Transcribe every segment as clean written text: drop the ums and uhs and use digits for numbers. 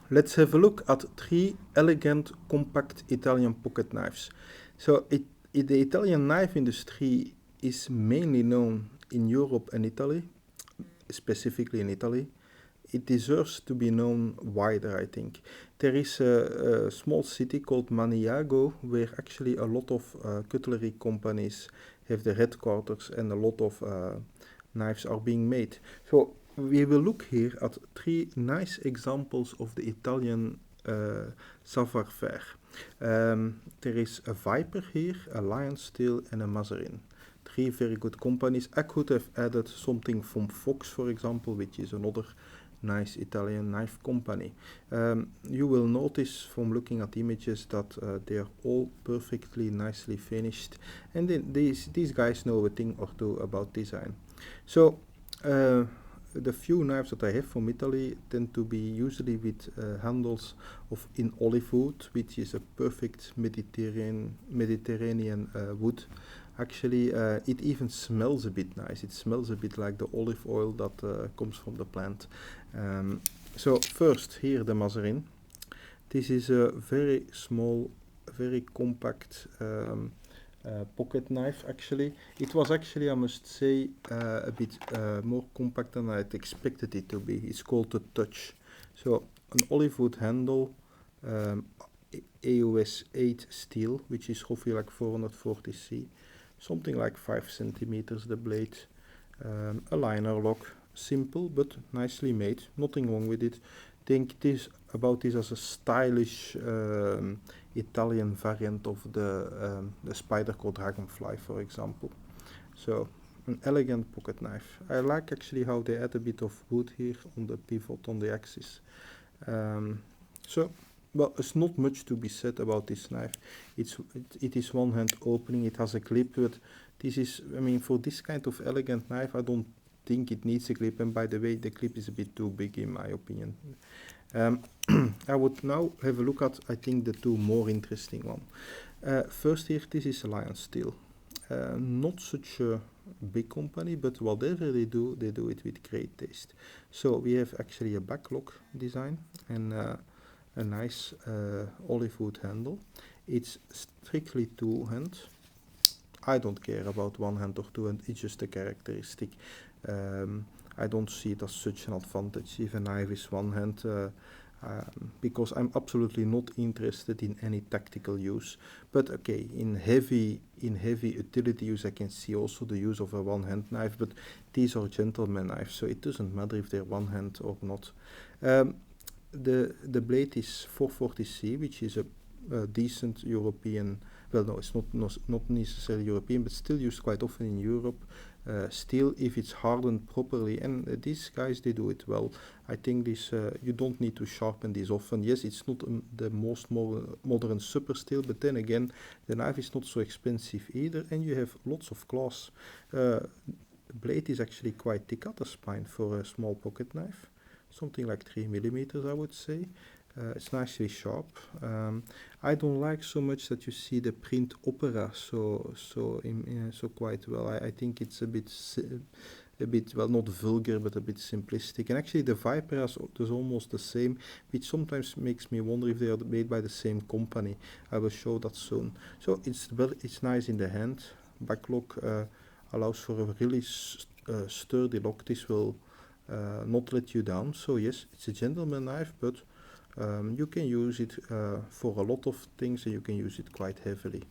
let's have a look at 3 elegant, compact Italian pocket knives. So the Italian knife industry is mainly known in Europe and Italy, specifically in Italy. It deserves to be known wider, I think. There is a small city called Maniago where actually a lot of cutlery companies have their headquarters and a lot of knives are being made. So we will look here at 3 nice examples of the Italian savoir-faire. There is a Viper here, a Lion Steel and a Maserin. 3 very good companies. I could have added something from Fox, for example, which is another nice Italian knife company. You will notice from looking at images that they are all perfectly nicely finished, and then these guys know a thing or two about design. So the few knives that I have from Italy tend to be usually with handles in olive wood, which is a perfect Mediterranean wood. Actually, it even smells a bit nice. It smells a bit like the olive oil that comes from the plant. So first, here the Maserin. This is a very small, very compact pocket knife actually. It was actually, I must say, a bit more compact than I'd expected it to be. It's called the Touch. So an olive wood handle, AOS 8 steel, which is roughly like 440C, something like 5 centimeters the blade, a liner lock, simple but nicely made, nothing wrong with it. Think about this as a stylish Italian variant of the Spyderco Dragonfly, for example. So an elegant pocket knife. I like actually how they add a bit of wood here on the pivot on the axis. So, well, there's not much to be said about this knife. It is one hand opening, it has a clip, but this is, I mean, for this kind of elegant knife, I don't think it needs a clip, and by the way, the clip is a bit too big in my opinion. I would now have a look at, I think, the 2 more interesting ones. First here, this is a Lion Steel. Not such a big company, but whatever they do it with great taste. So we have actually a backlock design and a nice olive wood handle. It's strictly 2 hand. I don't care about 1 hand or 2 hand, it's just a characteristic. I don't see it as such an advantage if a knife is 1 hand, because I'm absolutely not interested in any tactical use. But okay, in heavy utility use, I can see also the use of a 1 hand knife, but these are gentleman knives, so it doesn't matter if they're 1 hand or not. The blade is 440C, which is a decent European, well, no, it's not necessarily European, but still used quite often in Europe. Steel, if it's hardened properly, and these guys, they do it well. I think this you don't need to sharpen this often. Yes, it's not the most modern super steel, but then again, the knife is not so expensive either, and you have lots of class. The blade is actually quite thick at the spine for a small pocket knife, something like 3 millimeters, I would say. It's nicely sharp. I don't like so much that you see the print opera so quite well. I think it's a bit well, not vulgar, but a bit simplistic. And actually the Viper is almost the same, which sometimes makes me wonder if they are made by the same company. I will show that soon. So it's nice in the hand. Backlock allows for a really sturdy lock. This will not let you down. So yes, it's a gentleman knife, but you can use it for a lot of things, and you can use it quite heavily.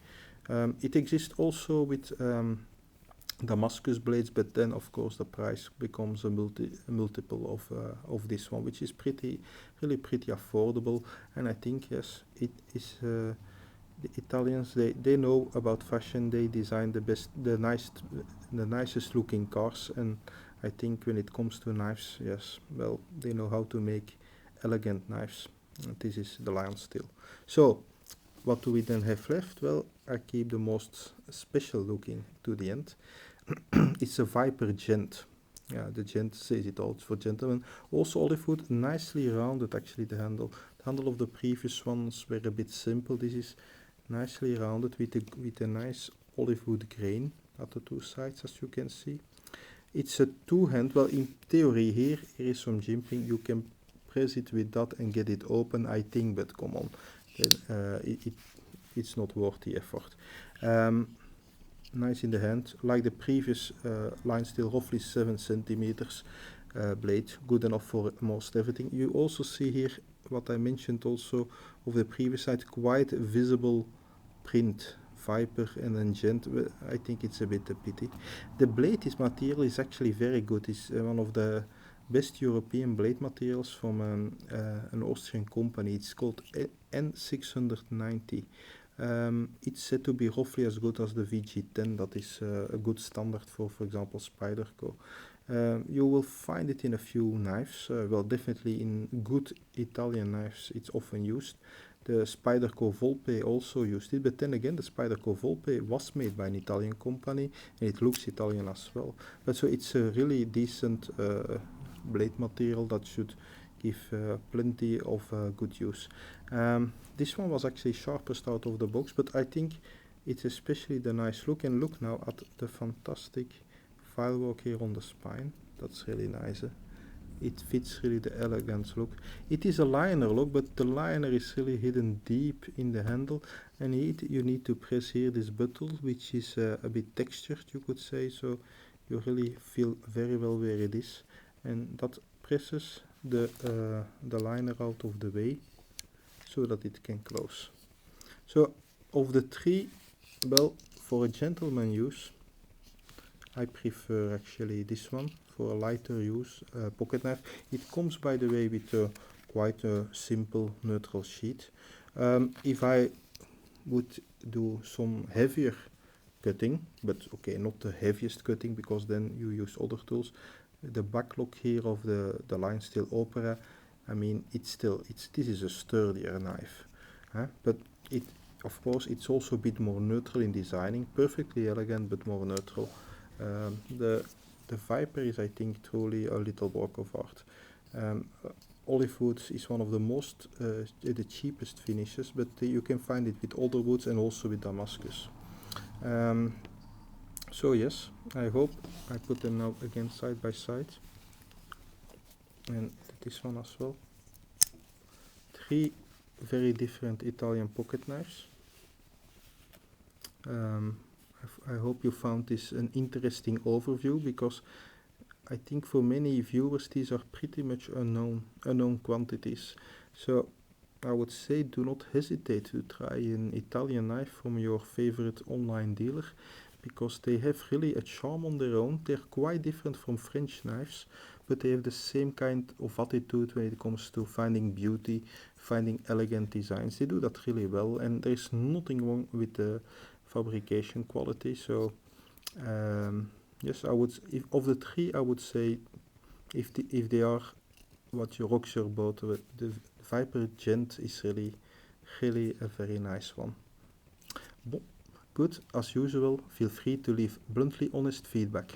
It exists also with Damascus blades, but then of course the price becomes a multiple of this one, which is really pretty affordable. And I think yes, it is. The Italians, they know about fashion. They design the nicest looking cars, and I think when it comes to knives, yes, well, they know how to make elegant knives. And this is the Lion Steel. So what do we then have left? Well, I keep the most special looking to the end. It's a Viper Gent. Yeah, the Gent says it all. It's for gentlemen. Also olive wood, nicely rounded actually, the handle. The handle of the previous ones were a bit simple. This is nicely rounded with a nice olive wood grain at the 2 sides, as you can see. It's a 2 hand. Well, in theory here is some jimping. You can press it with that and get it open, I think, but come on, then, it's not worth the effort. Nice in the hand, like the previous line, still roughly 7 centimeters blade, good enough for most everything. You also see here what I mentioned also of the previous side, quite visible print, Viper and then Gent. I think it's a bit a pity. The blade, this material is actually very good. It's one of the best European blade materials from an Austrian company. It's called N690. It's said to be roughly as good as the VG10. That is a good standard for example, Spyderco. You will find it in a few knives, well, definitely in good Italian knives it's often used. The Spyderco Volpe also used it, but then again the Spyderco Volpe was made by an Italian company and it looks Italian as well. But so it's a really decent blade material that should give plenty of good use. This one was actually sharpest out of the box, but I think it's especially the nice look. And look now at the fantastic file work here on the spine. That's really nice. It fits really the elegant look. It is a liner look, but the liner is really hidden deep in the handle, and you need to press here this button, which is a bit textured, you could say, so you really feel very well where it is, and that presses the liner out of the way so that it can close. So of the three, well, for a gentleman use, I prefer actually this one for a lighter use pocket knife. It comes, by the way, with quite a simple neutral sheath. If I would do some heavier cutting, but okay, not the heaviest cutting because then you use other tools. The backlock here of the line steel Opera, I mean, this is a sturdier knife, but of course it's also a bit more neutral in designing, perfectly elegant but more neutral. The Viper is, I think, truly a little work of art. Olive wood is one of the cheapest finishes, but you can find it with other woods and also with Damascus. So yes, I hope I put them now again side by side, and this one as well. Three very different Italian pocket knives. I hope you found this an interesting overview, because I think for many viewers these are pretty much unknown quantities. So I would say do not hesitate to try an Italian knife from your favorite online dealer, because they have really a charm on their own. They're quite different from French knives, but they have the same kind of attitude when it comes to finding beauty, finding elegant designs. They do that really well, and there's nothing wrong with the fabrication quality. So yes, of the three, I would say if they are what you rock your boat, the Viper Gent is really a very nice one. Bon. Good, as usual, feel free to leave bluntly honest feedback.